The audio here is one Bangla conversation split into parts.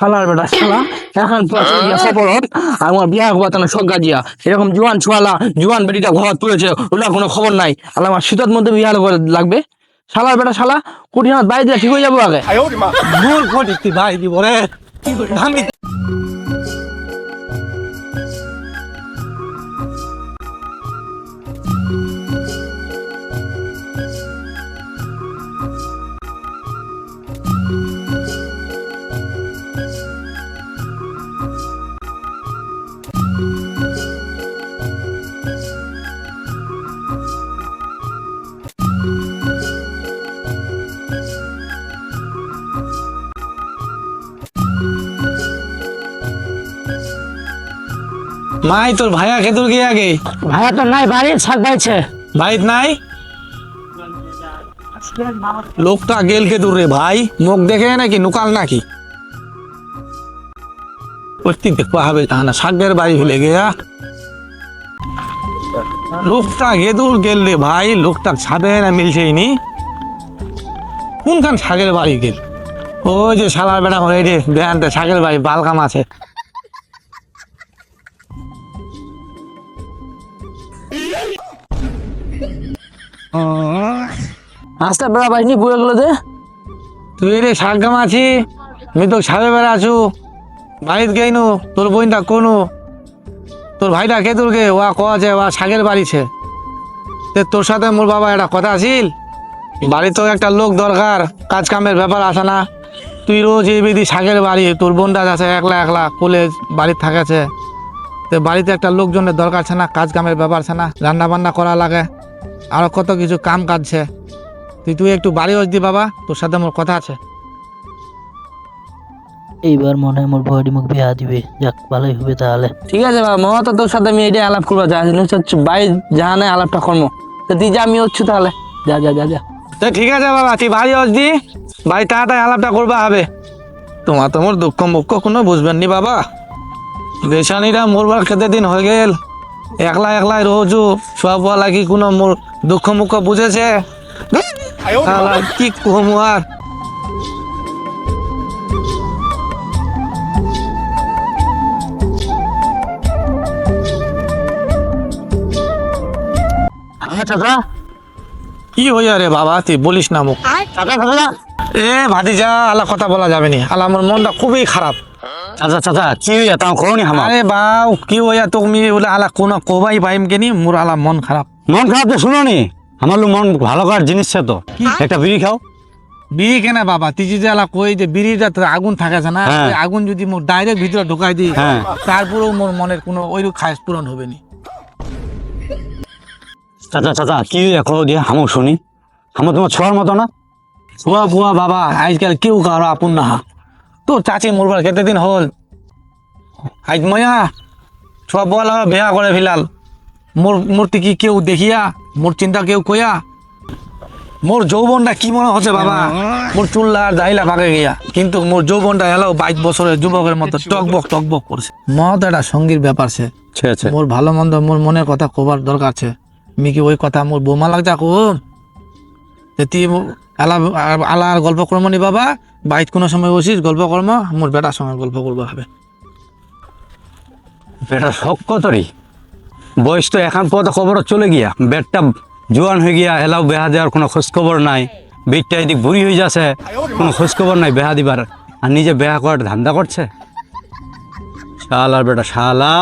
শালার বেটা শালা এখন আমার বিয়া হওয়া তাহলে সজ্ঞা জিয়া এরকম জোয়ান ছোয়ালা জোয়ান বেটিটা ঘর তুলেছে ওগুলা কোনো খবর নাই আর আমার শীতের মধ্যে বিয়া লাগবে শালার বেটা শালা কোটি আমার বাইরে দিয়ে ঠিক হয়ে যাবো আগে ভুল ঘটিতে ভাই দিব রে আমি মাই তোর ভাইয়া খেতুর গিয়ে আগে ভাইয়া তো নাই বাড়ির শাক পাইছে ভাইত নাই লোকটা গেল খেতুর রে ভাই মুখ দেখে নাকি নুকাল নাকি প্রত্যেক দেখবো হবে না শাকের বাড়ি ফেলে গিয়া লোকটা গেদুর গেল রে ভাই লোকটা ছাদে না মিলছেই নি কোনখান শাকের বাড়ি গেল ওই যে শালার বেটা হয়ে রে বেহানতে শাকের বাড়ি বালকাম আছে আস্তে বেড়া পাইনি বুড়ে গেলো যে তুই রে শাক গাম আছি আমি তো ছাদে বেড়া আছু বাড়িত গেইনু তোর বইনটা কোনো তোর ভাইটা কে তোর গে ওয়া ক আছে ওয়া শাকের বাড়িছে তোর সাথে মোর বাবা একটা কথা আছিল বাড়ি তো একটা লোক দরকার কাজ কামের ব্যাপার আসে না তুই রোজ এই বিধি শাকের বাড়ি তোর বোনটা আছে একলা একলা কলেজ বাড়িতে থাকেছে তো বাড়িতে একটা লোকজনের দরকার আছে না কাজ কামের ব্যাপার আছে না রান্না বান্না করা লাগে আরো কত কিছু কাম কাজছে তুই একটু বাড়ি দি বাবা তোর সাথে মোর কথা আছে এইবার মনে হয় মোর বউয়ারি মুখ বিয়া দিবে যাক ভালোই হবে তাহলে ঠিক আছে বাবা মা তো তোর সাথে আমি এটাই আলাপ করবো যা হচ্ছে বাই জাহানে আলাপটা কর্ম তো তুই যা আমি হচ্ছু তাহলে যা যা যা যা তো ঠিক আছে বাবা তুই বাড়ি দি ভাই তাড়াতাড়ি আলাপটা করবা হবে তোমার তোমার দুঃখ মুখ কোনো বুঝবেন নি বাবা বেশানিরা মোরবার খেতে দিন হয়ে গেল একলা একলাই রোজু সব বলা কি কোনো মোর দুঃখ মুখ বুঝেছে কি কম আর চাচা কি হইয়া রে বাবা তুই বলিস না মুখ চাচা চাচা এ ভাতিজা আলা কথা বলা যাবে নি আলা আমার মনটা খুবই খারাপ চাচা চাচা কি হইয়া তাও করনি আমার আরে বাউ কি হইয়া তুমি বলে আলা কোনো কবাই পাইম কেনি মোর আলা মন খারাপ মন খারাপ তো শুনো নি আমার লোক মন ভালো করার জিনিস তো একটা বিড়ি খাও বিড়ি কেনা বাবা তুই যদি আলা কই যে বিড়িটা তো আগুন থাকেছে না হ্যাঁ। ওই আগুন যদি মোর ডাইরেক্ট ভিতরে ঢুকাই দিই হ্যাঁ। তারপরেও মোর মনের কোনো ওইরূপ খায়স পূরণ হবে নি চাচা চাচা কি হইয়া করো দিয়া হামো শুনি হামো তোমার ছোঁয়ার মতো না বুয়া বুয়া বাবা আজকাল কেউ কারো আপন না তোর চাচি মোরবার কেতে দিন হল আজ ময়া ছোয়া বুয়া লাগা বেয়া করে ফেলাল মোর মূর্তি কি কেউ দেখিয়া মোর চিন্তা কেউ কইয়া মোর যৌবনটা কি মনে হচ্ছে বাবা মোর চুল্লা আর দাইলা পাকে গিয়া কিন্তু মোর যৌবনটা এলো 22 বছরের যুবকের মতো টকবক করছে মত একটা সঙ্গীর ব্যাপার সে মোর ভালো মন্দ মোর মনের কথা কবার দরকার আছে আমি কি ওই কথা মোর বোমা লাগজা কম তুই আলা আলা আর গল্প কর্ম নি বাবা বাইত কোনো সময় বসিস গল্প কর্ম মোর বেটার সময় গল্প করবো হবে বেটা শখ কতরি বয়স তো এখন পর্যন্ত খবর চলে গিয়া বেটটা জোয়ান হয়ে গিয়া এলাও বেহা দেওয়ার কোনো খোঁজ খবর নাই বেটটা এদিক বুড়ি হয়ে যাচ্ছে কোনো খোঁজ খবর নাই বেহা দিবার আর নিজে বেহা করার ধান্দা করছে শালার বেটা শালা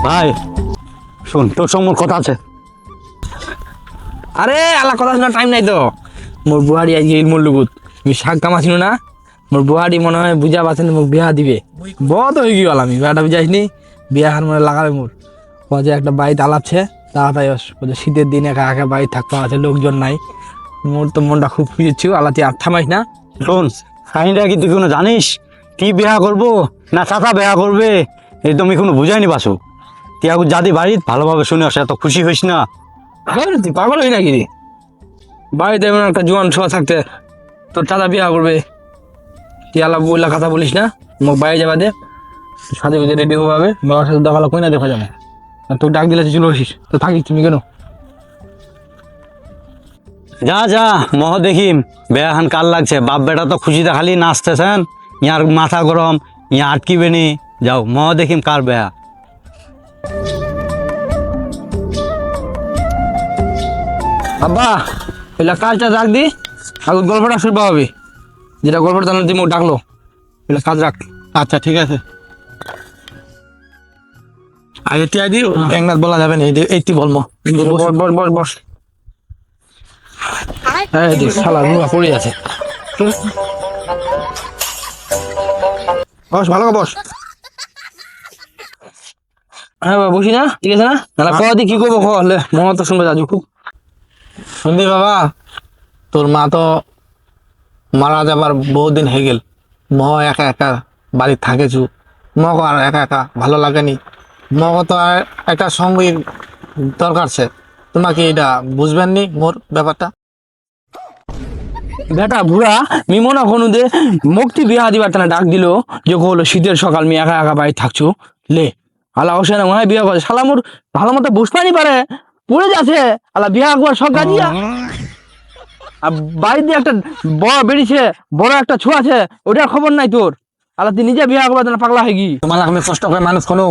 ভাই শোন তোর সঙ্গে মোর কথা আছে আরে আলা কথা শোনার টাইম নাই তো মোর বুহারি আজকে ইলমুর লুগুত আমি শাক কামাছিল না মোর বুহারি মনে হয় বুঝা পাচ্ছেন মোক বিয়া দিবে বহুত হয়ে গিয়ে আমি বিয়াটা বুঝাইনি বিয়া হার মনে লাগাবে মোর ও যে একটা বাড়িতে আলাপছে তাড়াতাড়ি শীতের দিনে একা একা বাড়ি থাকতে আছে লোকজন নাই মোর তো মনটা খুব খুঁজেছি আলাতি আর থামাইস না শোন কাহিনীটা কি তুই কোনো জানিস কি বিয়া করবো না চাচা বিয়া করবে এই তো আমি কোনো বুঝাইনি বাসু তুই এখন যাদি বাড়িত ভালোভাবে শুনে আসে এত খুশি হইস না তুই পাগল হই নাকি রে বাড়িতে এমন একটা জোয়ান ছোঁয়া থাকতে তোর চাচা বিয়া করবে তুই আলা বইলা কথা বলিস না মোক বাইরে যাবা দে সাথে বেঁধে রেডি হবে বাবার সাথে দেখা কই না দেখা যাবে আর তোর ডাক দিলে চলে আসিস তো থাকিস তুমি কেন যা যা মহ দেখিম বেয়াখান কার লাগছে, বাপ বেটা তো খুশিতে খালি নাচতেছেন, ইয়ার মাথা গরম, ইয়া আটকিবে নি, যাও মহ দেখিম কার বেয়া। আব্বা এলা কাজটা রাখ দি, আর গল্পটা শুনবা হবে, যেটা গল্পটা জানার দিমু ডাকলো, এলা কাজ রাখ। আচ্ছা ঠিক আছে। আর এটিয়া দিও একনাথ বলা যাবে না, এইটি বলবো। বস বস বস বস। হ্যাঁ দেখ শালা রুয়া পড়ে আছে। বস ভালো করে বস। হ্যাঁ বাবা বসি না, ঠিক আছে না? নাহলে কয়া দি কি করবো হলে মনে তো শুনবে যাজু খুব। শুনবি বাবা, তোর মা তো মারা যাবার বহুদিন হয়ে গেল, মহ একা একা বাড়ি থাকেছু, মগ আর একা একা ভালো লাগেনি, মগ তো আর একটা সঙ্গীর দরকার আছে। তোমাকে এটা বুঝবেন নি মোর ব্যাপারটা? বেটা বুড়া মি মনে কোনো দে মুক্তি বিয়া দিবার তারা ডাক দিল, যে হলো শীতের সকাল মি একা একা বাড়ি থাকছো, লে আলা ওসে না মনে বিয়া করে শালা মোর ভালো মতো বুঝতে পারে পড়ে যাচ্ছে, আলা বিয়া করার সব গাজিয়া। আর বাড়িতে একটা বড় বেরিয়েছে, বড় একটা ছোঁয়া আছে, ওটার খবর নাই তোর, আলা তুই নিজে বিয়া করবার জন্য পাগলা হয়ে গি। তোমার আমি কষ্ট করে মানুষ কোনো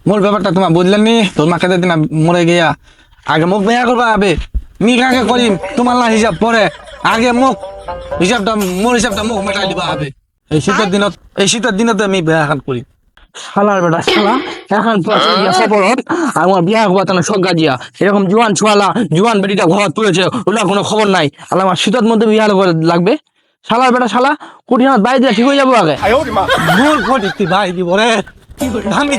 মোর ব্যাপারটা তোমার বুঝলেন নি? তোর মা খেতে দিন মরে গিয়া আগে মুখ বেয়া করবা হবে, মি কাকে করিম তোমার না হিসাব পরে, আগে মুখ হিসাবটা মোর হিসাবটা মুখ মেটাই দিবা হবে। এই শীতের দিনত আমি বেয়া খান করি। শালার বেটা শালা এখন সফরত আমার বিয়া করবার জন্য সব গাজিয়া, এরকম জোয়ান ছোয়ালা জোয়ান বেটিটা ঘর তুলেছে, ওগুলা কোনো খবর নাই, আলা আমার শীতের মধ্যে বিয়া লাগবে। শালার বেটা শালা কোটি আমার বাইরে দিয়ে ঠিক হয়ে যাবো আগে। ভুল করি ভাই দিব রে আমি